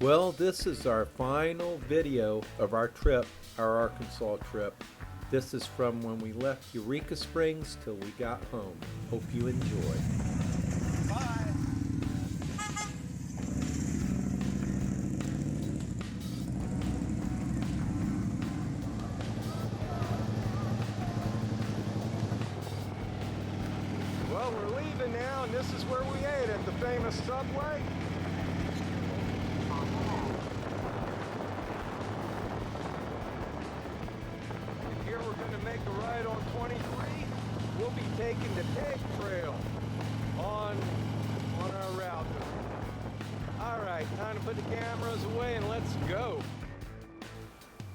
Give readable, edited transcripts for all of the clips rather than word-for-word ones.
Well, this is our final video of our trip, our Arkansas trip. This is from when we left Eureka Springs till we got home. Hope you enjoy. Bye. Well, we're leaving now, and this is where we ate at the famous Subway. And here we're going to make a ride on 23. We'll be taking the Peg Trail on our route. All right, time to put the cameras away and let's go.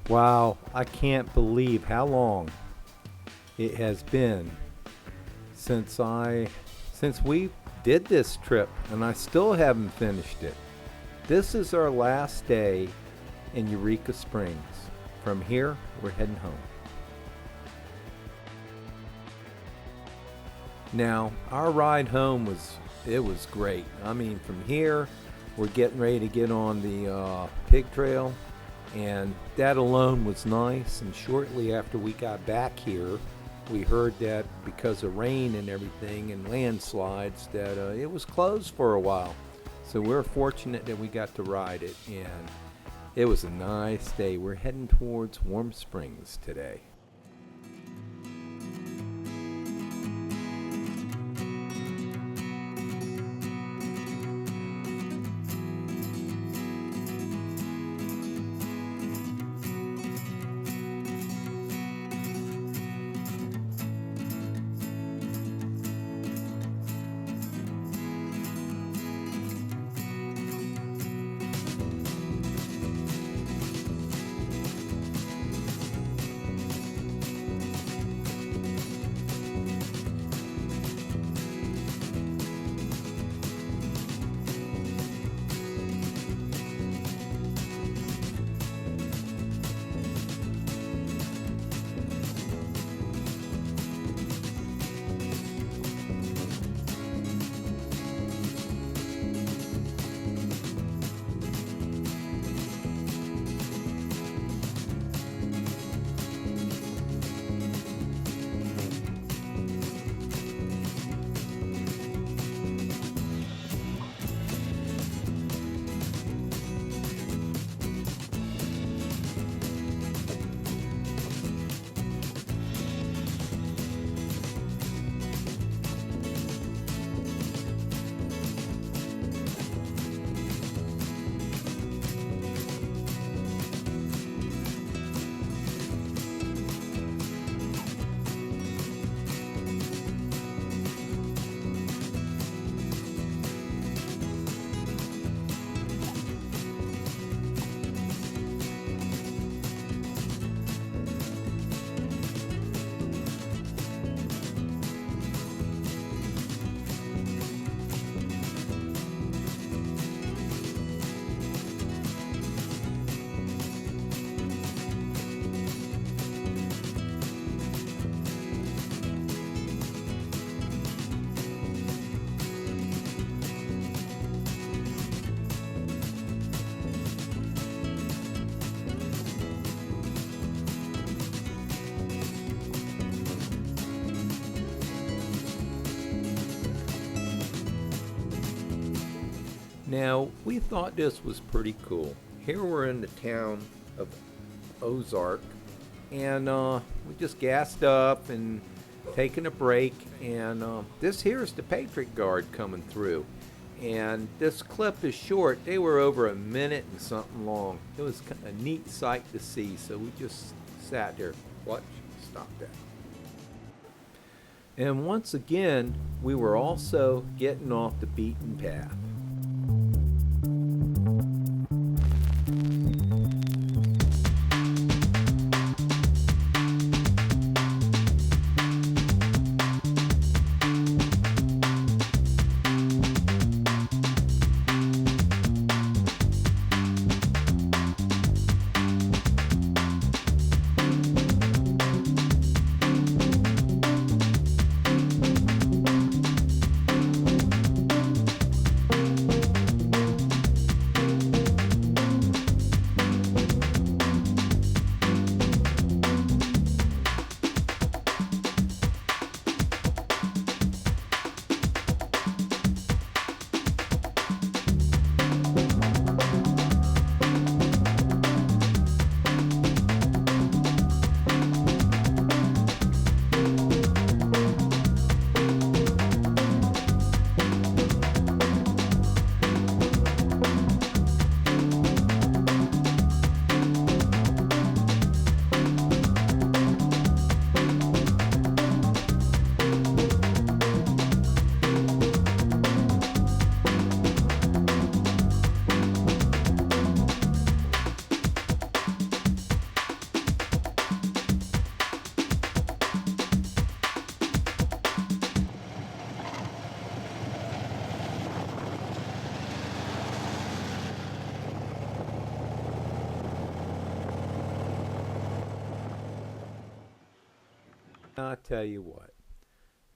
Wow, I can't believe how long it has been since we did this trip, and I still haven't finished it. This is our last day in Eureka Springs. From here, we're heading home. Now, our ride home was great. I mean, from here, we're getting ready to get on the pig trail, and that alone was nice. And shortly after we got back here, we heard that because of rain and everything and landslides that it was closed for a while. So we're fortunate that we got to ride it, and it was a nice day. We're heading towards Warm Springs today. Now, we thought this was pretty cool. Here we're in the town of Ozark, and we just gassed up and taking a break, and this here's the Patriot Guard coming through. And this clip is short. They were over a minute and something long. It was a neat sight to see, so we just sat there. Watch, stop that. And once again, we were also getting off the beaten path. I tell you what,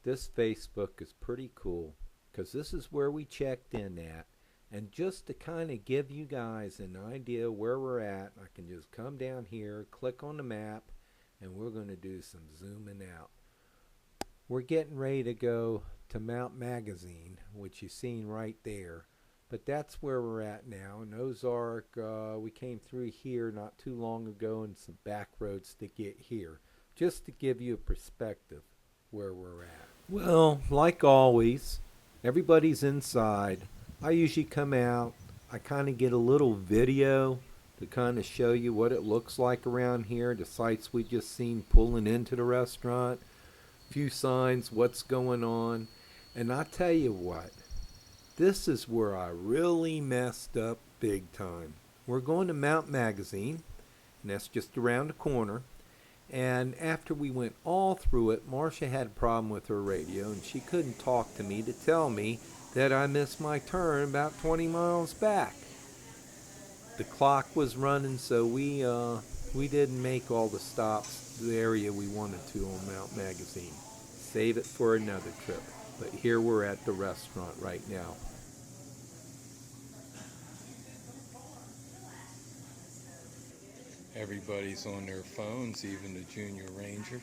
this Facebook is pretty cool because this is where we checked in at. And just to kind of give you guys an idea where we're at, I can just come down here, click on the map, and we're going to do some zooming out. We're getting ready to go to Mount Magazine, which you've seen right there. But that's where we're at now. In Ozark, we came through here not too long ago and some back roads to get here. Just to give you a perspective where we're at. Well, like always, everybody's inside. I usually come out, I kind of get a little video to kind of show you what it looks like around here, the sights we just seen pulling into the restaurant, a few signs, what's going on. And I tell you what, this is where I really messed up big time. We're going to Mount Magazine, and that's just around the corner. And after we went all through it, Marcia had a problem with her radio, and she couldn't talk to me to tell me that I missed my turn about 20 miles back. The clock was running, so we didn't make all the stops, the area we wanted to on Mount Magazine. Save it for another trip. But here we're at the restaurant right now. Everybody's on their phones, even the junior ranger.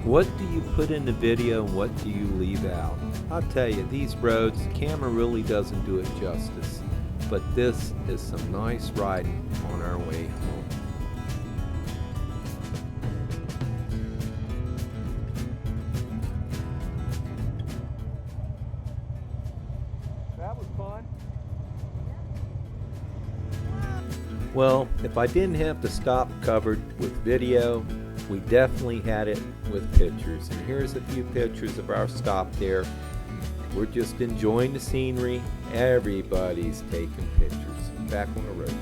What do you put in the video and what do you leave out? I'll tell you, these roads, the camera really doesn't do it justice. But this is some nice riding on our way home. That was fun. Well, if I didn't have the stop covered with video, we definitely had it with pictures. And here's a few pictures of our stop there. We're just enjoying the scenery. Everybody's taking pictures. Back on the road.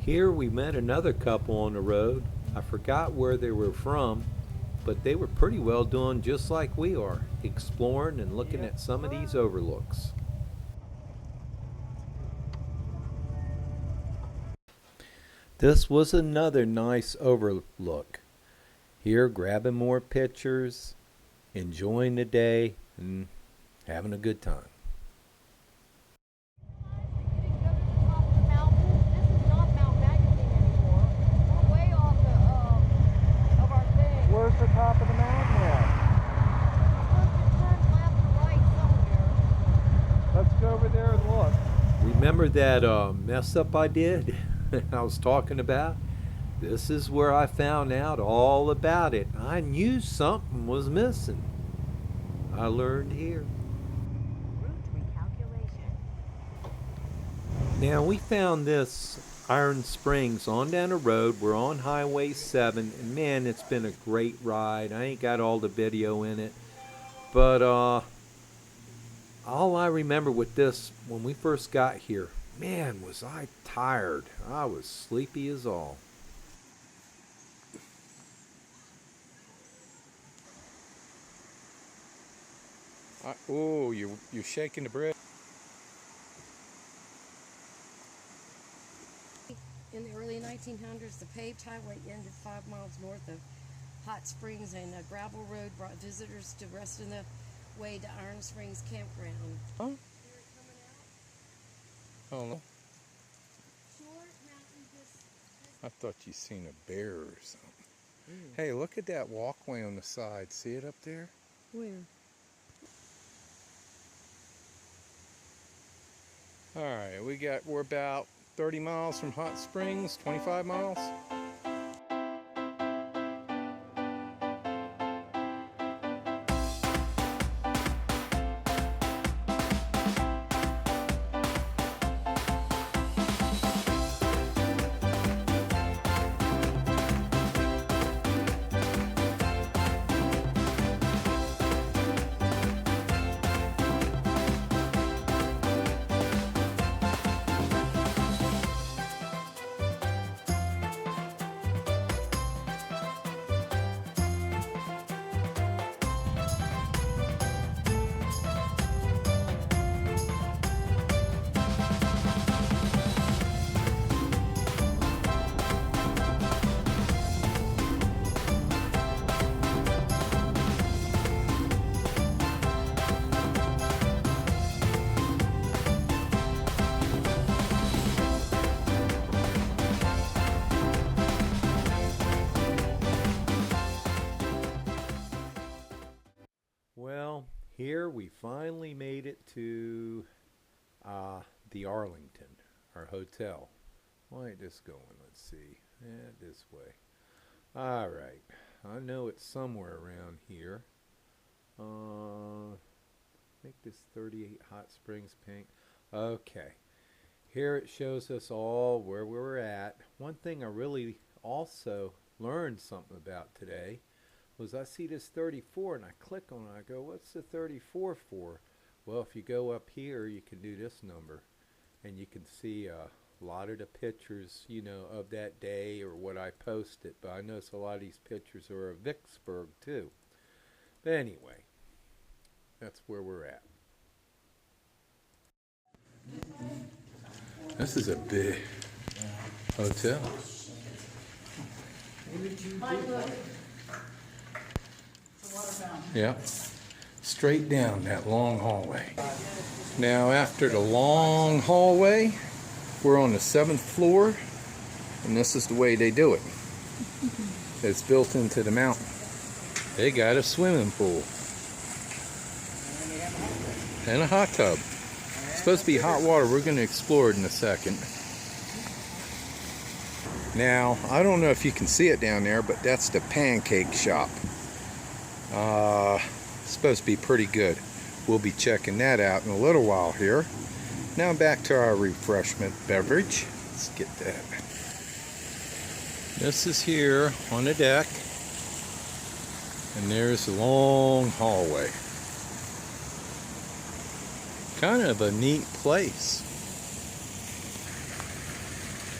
Here we met another couple on the road. I forgot where they were from, but they were pretty well doing just like we are, exploring and looking at some of these overlooks. This was another nice overlook. Here grabbing more pictures, enjoying the day, and having a good time. Where's the top of the mountain at? Let's go over there and look. Remember that mess up I did? I was talking about? This is where I found out all about it. I knew something was missing. I learned here. Route recalculation. Now we found this Iron Springs on down the road. We're on Highway 7, and man, it's been a great ride. I ain't got all the video in it, but all I remember with this, when we first got here, man, was I tired. I was sleepy as all. Oh, you're shaking the bread. 1900s, the paved highway ended 5 miles north of Hot Springs, and a gravel road brought visitors the rest of the way to Iron Springs Campground. Huh? Oh no. I thought you seen a bear or something. Hey, look at that walkway on the side. See it up there? Where? Alright, we're about 30 miles from Hot Springs, 25 miles. Well, here we finally made it to the Arlington, our hotel. Why ain't this going? Let's see. This way. All right. I know it's somewhere around here. I think this 38 Hot Springs Pink. Okay. Here it shows us all where we're at. One thing I really also learned something about today was I see this 34 and I click on it. I go, what's the 34 for? Well, if you go up here, you can do this number and you can see a lot of the pictures, you know, of that day or what I posted. But I notice a lot of these pictures are of Vicksburg too. But anyway, that's where we're at. This is a big hotel. Yeah, straight down that long hallway. Now after the long hallway, we're on the 7th floor, and this is the way they do it. It's built into the mountain. They got a swimming pool and a hot tub. It's supposed to be hot water. We're going to explore it in a second. Now, I don't know if you can see it down there, but that's the pancake shop. It's supposed to be pretty good. We'll be checking that out in a little while here. Now back to our refreshment beverage. Let's get that. This is here on the deck, and there's a long hallway. Kind of a neat place.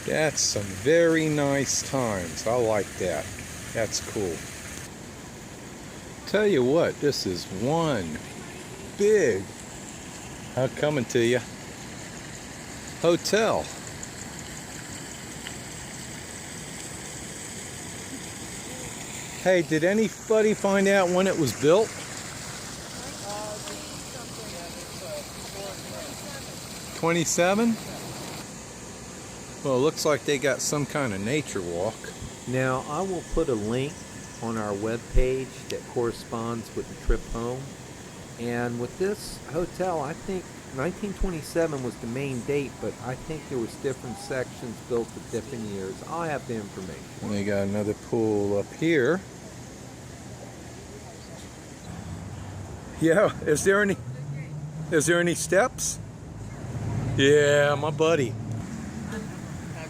That's some very nice times. I like that. That's cool. Tell you what, this is one big, I'm coming to you, hotel. Hey, did anybody find out when it was built? 27? Well, it looks like they got some kind of nature walk. Now, I will put a link on our webpage that corresponds with the trip home. And with this hotel, I think 1927 was the main date, but I think there was different sections built at different years. I'll have the information. And they got another pool up here. Yeah, is there any steps? Yeah, my buddy.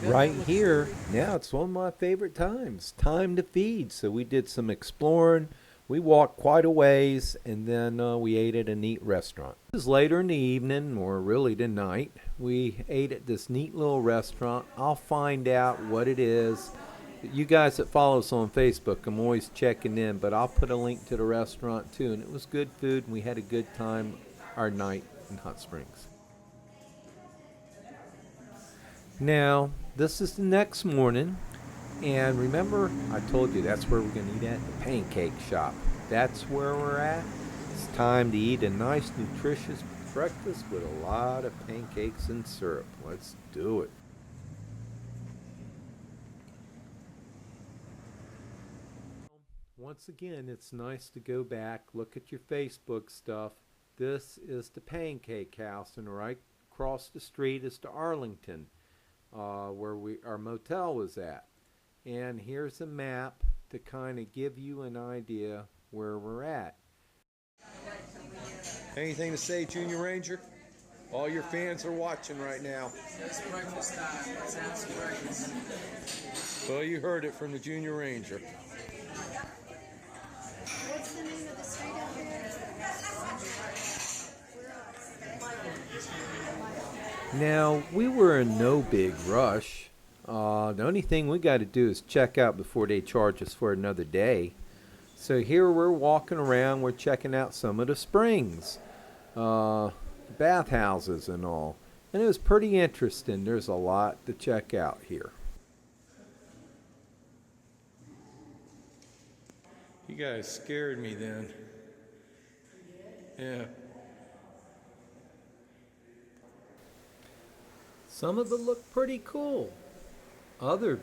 Right here, now it's one of my favorite times. Time to feed. So we did some exploring. We walked quite a ways, and then we ate at a neat restaurant. This is later in the evening, or really the night. We ate at this neat little restaurant. I'll find out what it is. You guys that follow us on Facebook, I'm always checking in, but I'll put a link to the restaurant too. And it was good food, and we had a good time our night in Hot Springs. Now, this is the next morning, and remember I told you that's where we're going to eat at? The pancake shop. That's where we're at. It's time to eat a nice, nutritious breakfast with a lot of pancakes and syrup. Let's do it. Once again, it's nice to go back, look at your Facebook stuff. This is the Pancake House, and right across the street is the Arlington, where our motel was at. And here's a map to kind of give you an idea where we're at. Anything to say, Junior Ranger? All your fans are watching right now. It's breakfast time. Let's have some breakfast. Well, you heard it from the Junior Ranger. What's the name of the street out there? Now, we were in no big rush. The only thing we got to do is check out before they charge us for another day. So here we're walking around, we're checking out some of the springs, bathhouses and all. And it was pretty interesting. There's a lot to check out here. You guys scared me then. Yeah. Some of it looked pretty cool. Other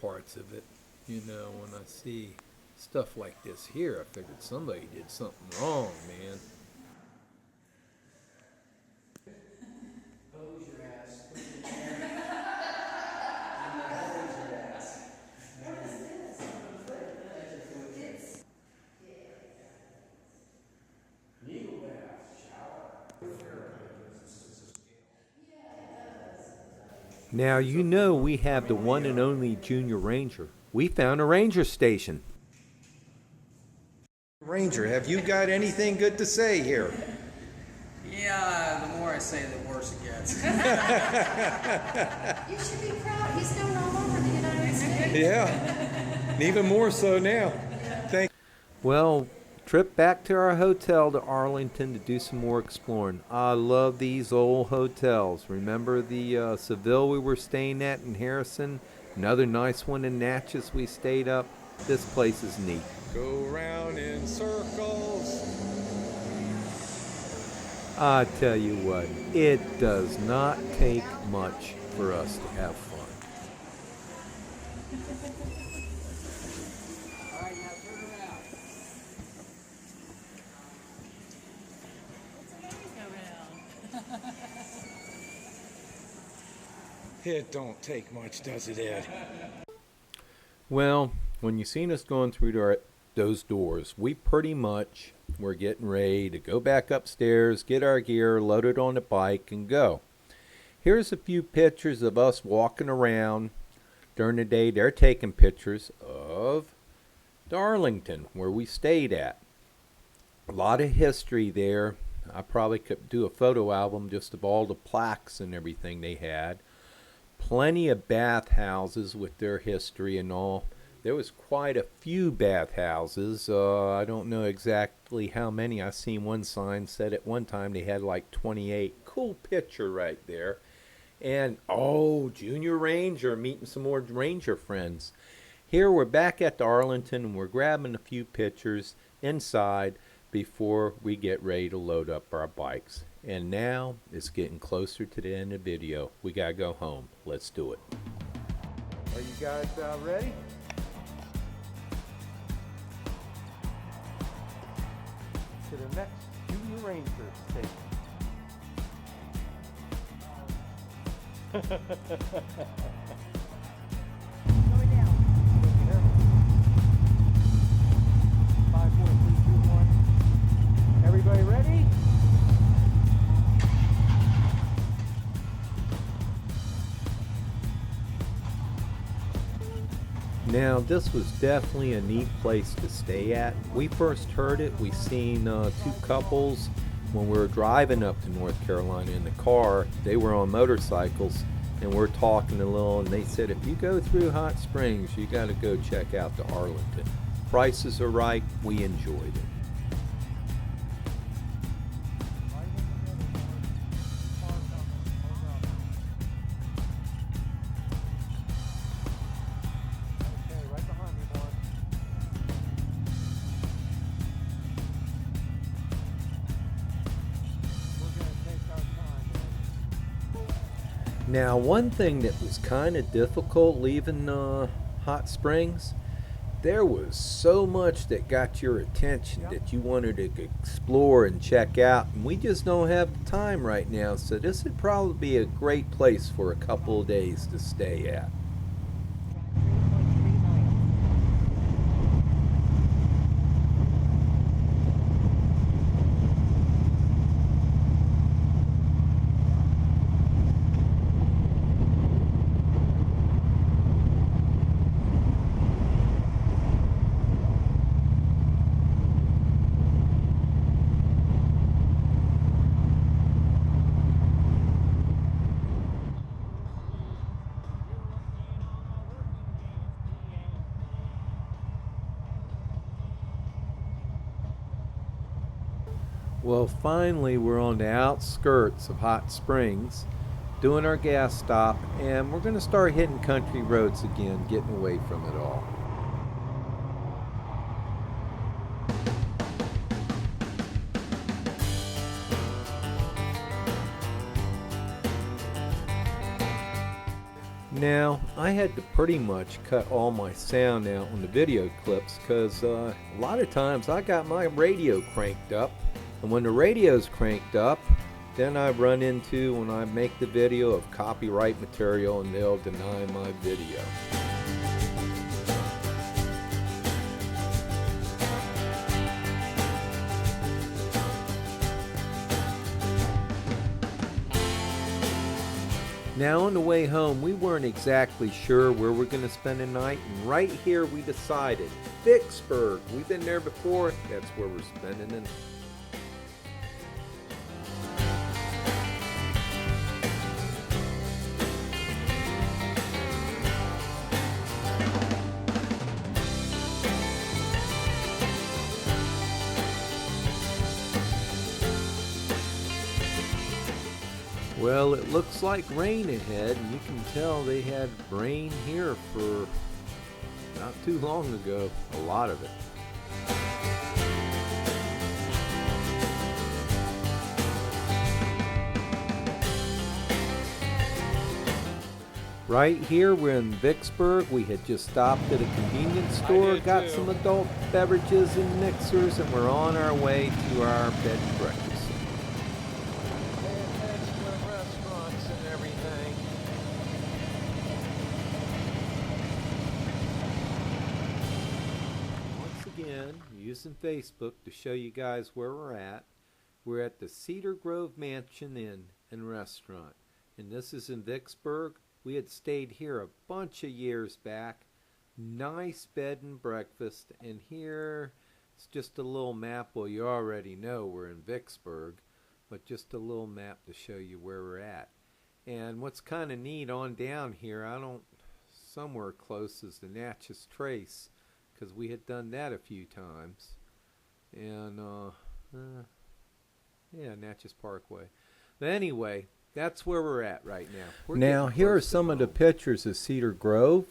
parts of it, you know, when I see stuff like this here, I figured somebody did something wrong, man. Now, you know we have the one and only Junior Ranger. We found a ranger station. Ranger, have you got anything good to say here? Yeah, the more I say, the worse it gets. You should be proud. He's known all over the United States. Yeah, and even more so now. Thank. Well, trip back to our hotel to Arlington to do some more exploring. I love these old hotels. Remember the Seville we were staying at in Harrison? Another nice one in Natchez we stayed up. This place is neat. Go round in circles. I tell you what, it does not take much for us to have fun. All right, now turn around. It don't take much, does it, Ed? Well, when you seen us going through those doors, we pretty much were getting ready to go back upstairs, get our gear, load it on the bike, and go. Here's a few pictures of us walking around during the day. They're taking pictures of Arlington, where we stayed at. A lot of history there. I probably could do a photo album just of all the plaques and everything they had. Plenty of bathhouses with their history and all. There was quite a few bathhouses. I don't know exactly how many. I seen one sign said at one time they had like 28. Cool picture right there. And, oh, Junior Ranger, meeting some more Ranger friends. Here we're back at the Arlington, and we're grabbing a few pictures inside before we get ready to load up our bikes. And now it's getting closer to the end of the video. We gotta go home. Let's do it. Are you guys ready? To the next Junior Ranger station. Going down. 5, 4, 3, 2, 1. Everybody ready? Now, this was definitely a neat place to stay at. We first heard it, we seen 2 couples when we were driving up to North Carolina in the car. They were on motorcycles, and we're talking a little, and they said, if you go through Hot Springs, you got to go check out the Arlington. Prices are right, we enjoyed it. Now, one thing that was kind of difficult leaving Hot Springs, there was so much that got your attention that you wanted to explore and check out, and we just don't have the time right now, so this would probably be a great place for a couple of days to stay at. Well, finally we're on the outskirts of Hot Springs, doing our gas stop, and we're going to start hitting country roads again, getting away from it all. Now, I had to pretty much cut all my sound out on the video clips because a lot of times I got my radio cranked up. And when the radio's cranked up, then I run into, when I make the video, of copyright material, and they'll deny my video. Now on the way home, we weren't exactly sure where we're going to spend the night, and right here we decided, Vicksburg. We've been there before, that's where we're spending the night. Well, it looks like rain ahead, and you can tell they had rain here for not too long ago, a lot of it. Right here, we're in Vicksburg. We had just stopped at a convenience store, got some adult beverages and mixers, and we're on our way to our bed and breakfast. Using Facebook to show you guys where we're at. We're at the Cedar Grove Mansion Inn and Restaurant, and this is in Vicksburg. We had stayed here a bunch of years back. Nice bed and breakfast, and here it's just a little map. Well, you already know we're in Vicksburg, but just a little map to show you where we're at. And what's kind of neat on down here, somewhere close is the Natchez Trace, because we had done that a few times, and yeah, Natchez Parkway. But anyway, that's where we're at right now. Now here are some of the pictures of Cedar Grove.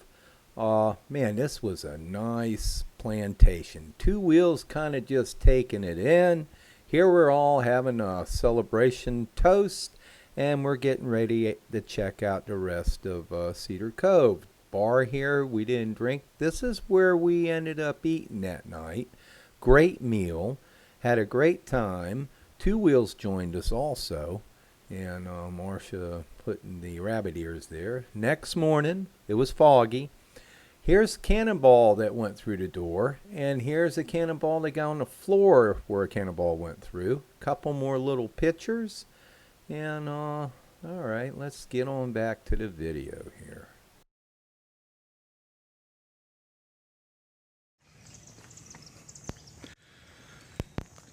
Man, this was a nice plantation. Two wheels kind of just taking it in. Here we're all having a celebration toast, and we're getting ready to check out the rest of Cedar Cove. Bar here, we didn't drink. This is where we ended up eating that night. Great meal, had a great time. Two Wheels joined us also, and Marcia putting the rabbit ears there. Next morning, it was foggy. Here's a cannonball that went through the door, and here's a cannonball that got on the floor where a cannonball went through. Couple more little pictures, and all right, let's get on back to the video here.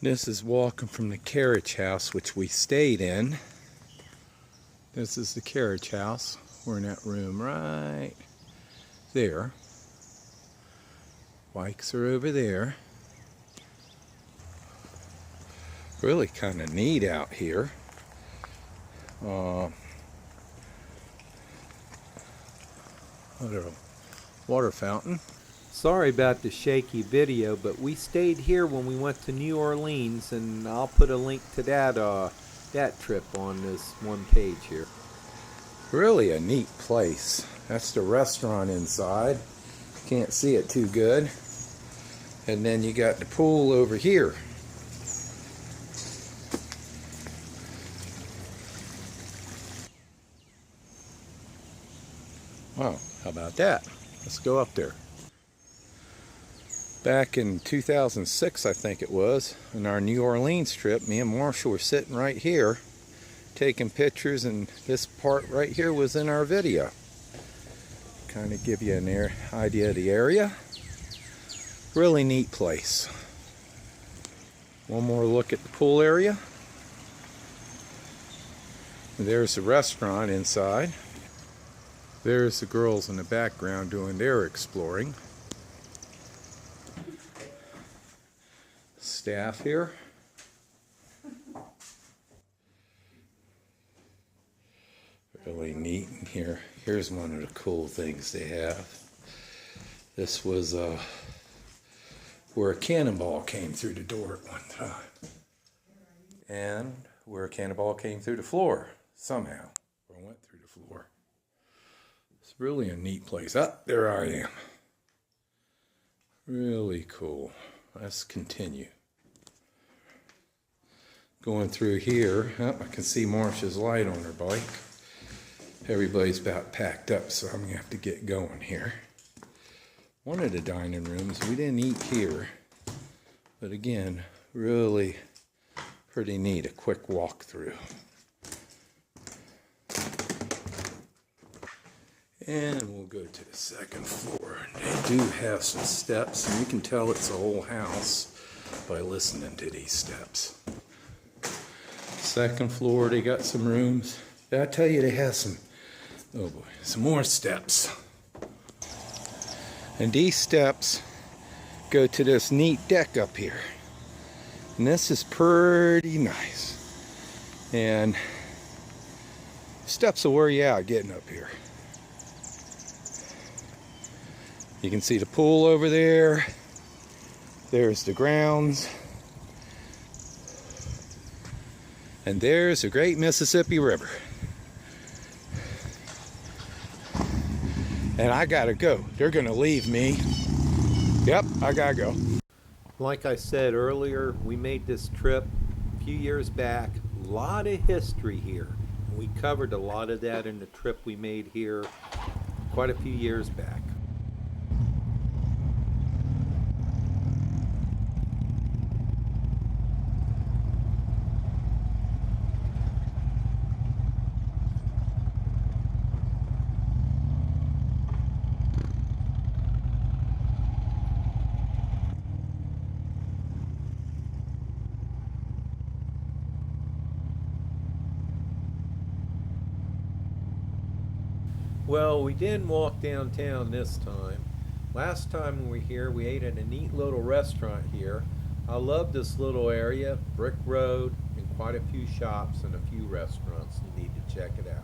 This is walking from the carriage house, which we stayed in. This is the carriage house. We're in that room right there. Bikes are over there. Really kind of neat out here. Water fountain. Sorry about the shaky video, but we stayed here when we went to New Orleans, and I'll put a link to that trip on this one page here. Really a neat place. That's the restaurant inside. Can't see it too good. And then you got the pool over here. Wow, how about that? Let's go up there. Back in 2006, I think it was, on our New Orleans trip, me and Marshall were sitting right here taking pictures, and this part right here was in our video. Kind of give you an idea of the area. Really neat place. One more look at the pool area. There's the restaurant inside. There's the girls in the background doing their exploring. Staff here. Really neat in here. Here's one of the cool things they have. This was where a cannonball came through the door at one time. And where a cannonball came through the floor somehow. Or went through the floor. It's really a neat place. Ah, there I am. Really cool. Let's continue. Going through here, oh, I can see Marsha's light on her bike. Everybody's about packed up, so I'm going to have to get going here. One of the dining rooms, we didn't eat here, but again, really pretty neat, a quick walkthrough. And we'll go to the second floor. They do have some steps, and you can tell it's a whole house by listening to these steps. Second floor, they got some rooms. Did I tell you they have some, oh boy, some more steps. And these steps go to this neat deck up here. And this is pretty nice. And steps will wear you out getting up here. You can see the pool over there. There's the grounds. And there's the great Mississippi River. And I gotta go. They're gonna leave me. Yep, I gotta go. Like I said earlier, we made this trip a few years back. A lot of history here. We covered a lot of that in the trip we made here quite a few years back. Well, we didn't walk downtown this time. Last time we were here, we ate at a neat little restaurant here. I love this little area, brick road, and quite a few shops and a few restaurants. You need to check it out.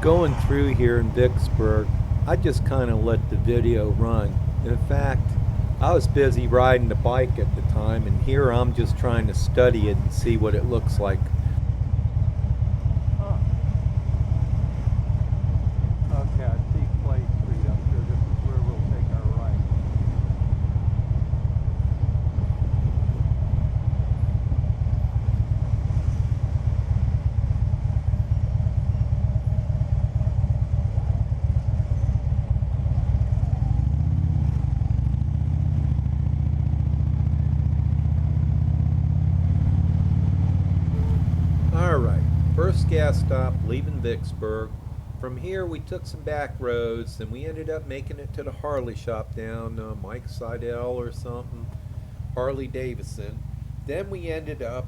Going through here in Vicksburg, I just kind of let the video run. In fact, I was busy riding the bike at the time, and here I'm just trying to study it and see what it looks like. Okay, I see Clay Street up here. This is where we'll take our right. First gas stop, leaving Vicksburg. From here we took some back roads, and we ended up making it to the Harley shop down Mike Seidel or something, Harley Davidson. Then we ended up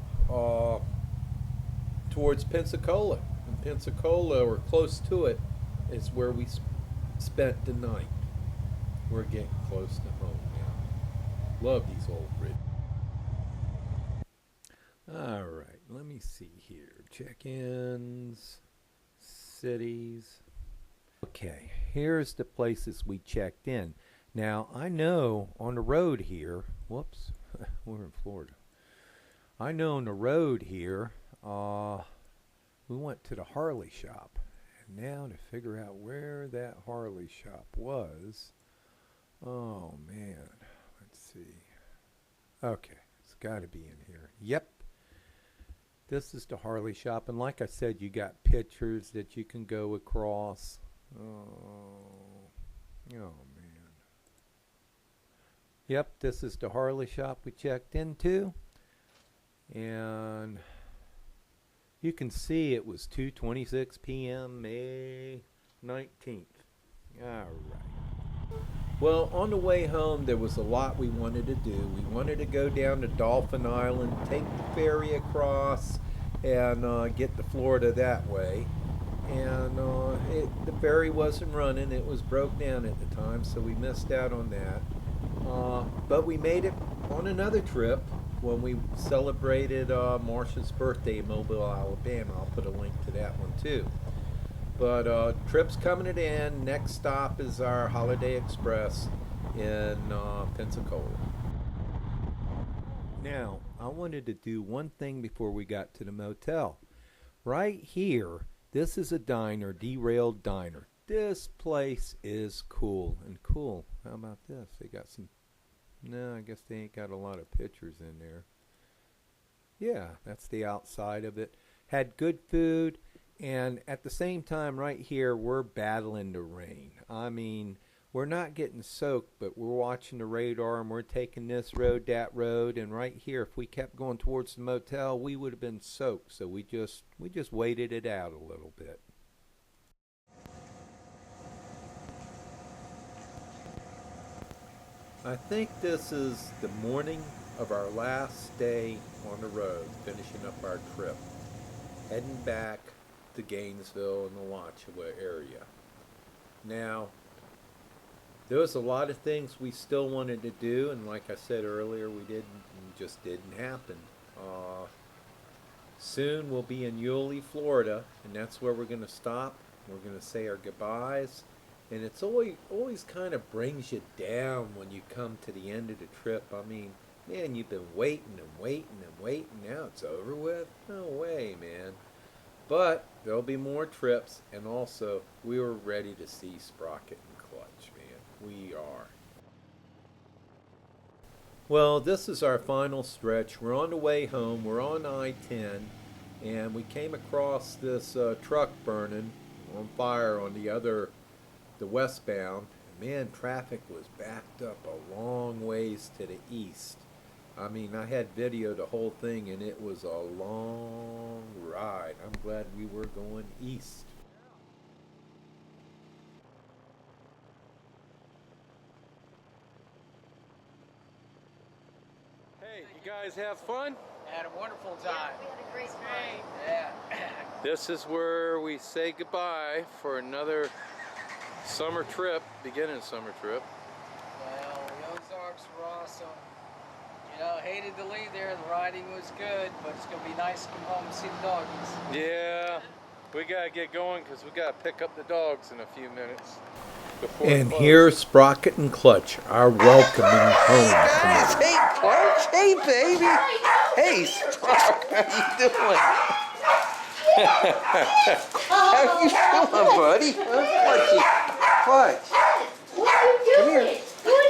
towards Pensacola. And Pensacola, or close to it, is where we spent the night. We're getting close to home now. Love these old bridges. All right. let me see here. Check-ins, cities. Okay, here's the places we checked in. Now, I know on the road here, whoops, we're in Florida. I know on the road here, we went to the Harley shop. And now to figure out where that Harley shop was, oh man, let's see. Okay, it's got to be in here. Yep. This is the Harley shop, and like I said, you got pictures that you can go across. Oh man. Yep, this is the Harley shop we checked into, and you can see it was 2:26 p.m. May 19th. All right. Well, on the way home, there was a lot we wanted to do. We wanted to go down to Dolphin Island, take the ferry across, and get to Florida that way. And the ferry wasn't running. It was broke down at the time, so we missed out on that. But we made it on another trip when we celebrated Marsha's birthday in Mobile, Alabama. I'll put a link to that one too. But trip's coming to an end. Next stop is our Holiday Express in Pensacola. Now, I wanted to do one thing before we got to the motel. Right here, this is a diner, Derailed Diner. This place is cool. And cool, how about this? They got some, no, I guess they ain't got a lot of pictures in there. Yeah, that's the outside of it. Had good food. And at the same time, right here, we're battling the rain. I mean, we're not getting soaked, but we're watching the radar, and we're taking this road, that road. And right here, if we kept going towards the motel, we would have been soaked. So we just waited it out a little bit. I think this is the morning of our last day on the road, finishing up our trip, heading back to Gainesville and the Alachua area. Now, there was a lot of things we still wanted to do, and like I said earlier, just didn't happen. Soon we'll be in Yulee, Florida, and that's where we're going to stop. We're going to say our goodbyes, and it's always kind of brings you down when you come to the end of the trip. I mean, man, you've been waiting and waiting and waiting. Now it's over with? No way, man. But there'll be more trips, and also we were ready to see Sprocket and Clutch, man. We are. Well, this is our final stretch. We're on the way home. We're on I-10, and we came across this truck burning on fire on the westbound. Man, traffic was backed up a long ways to the east. I mean, I had video the whole thing, and it was a long ride. I'm glad we were going east. Hey, you guys have fun? Had a wonderful time. We had a great time. Yeah. This is where we say goodbye for another summer trip, beginning summer trip. Well, the Ozarks were awesome. You know, hated to leave there. The riding was good, but it's going to be nice to come home and see the doggies. Yeah, we gotta get going because we gotta pick up the dogs in a few minutes. And here's Sprocket and Clutch, our welcoming home. Hey, Clutch. Hey, baby. Hey, Sprocket. How you doing? How you doing, buddy? Clutchy. Clutch. What are you Come doing? here.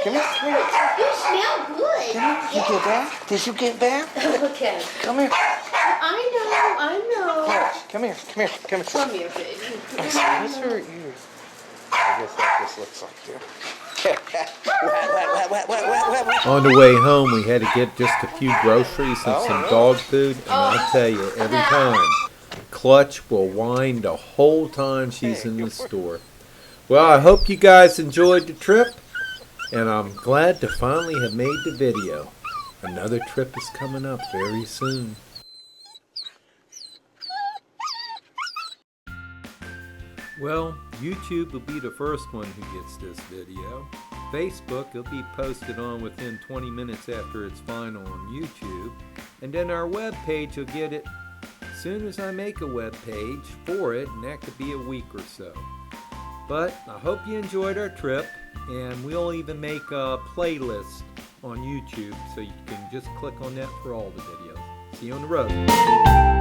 Come here. Come here. You smell good. Did you get back? Did you get back? Okay. Come here. I know. Clutch. Come here. Come here. Come here. Come here, baby. Let's hurt you. I guess that just looks like you. On the way home, we had to get just a few groceries and some dog food. And I tell you, every time, Clutch will whine the whole time she's in the store. Well, I hope you guys enjoyed the trip, and I'm glad to finally have made the video. Another trip is coming up very soon. Well, YouTube will be the first one who gets this video. Facebook will be posted on within 20 minutes after it's final on YouTube. And then our webpage will get it soon as I make a web page for it, and that could be a week or so. But I hope you enjoyed our trip, and we'll even make a playlist on YouTube so you can just click on that for all the videos. See you on the road.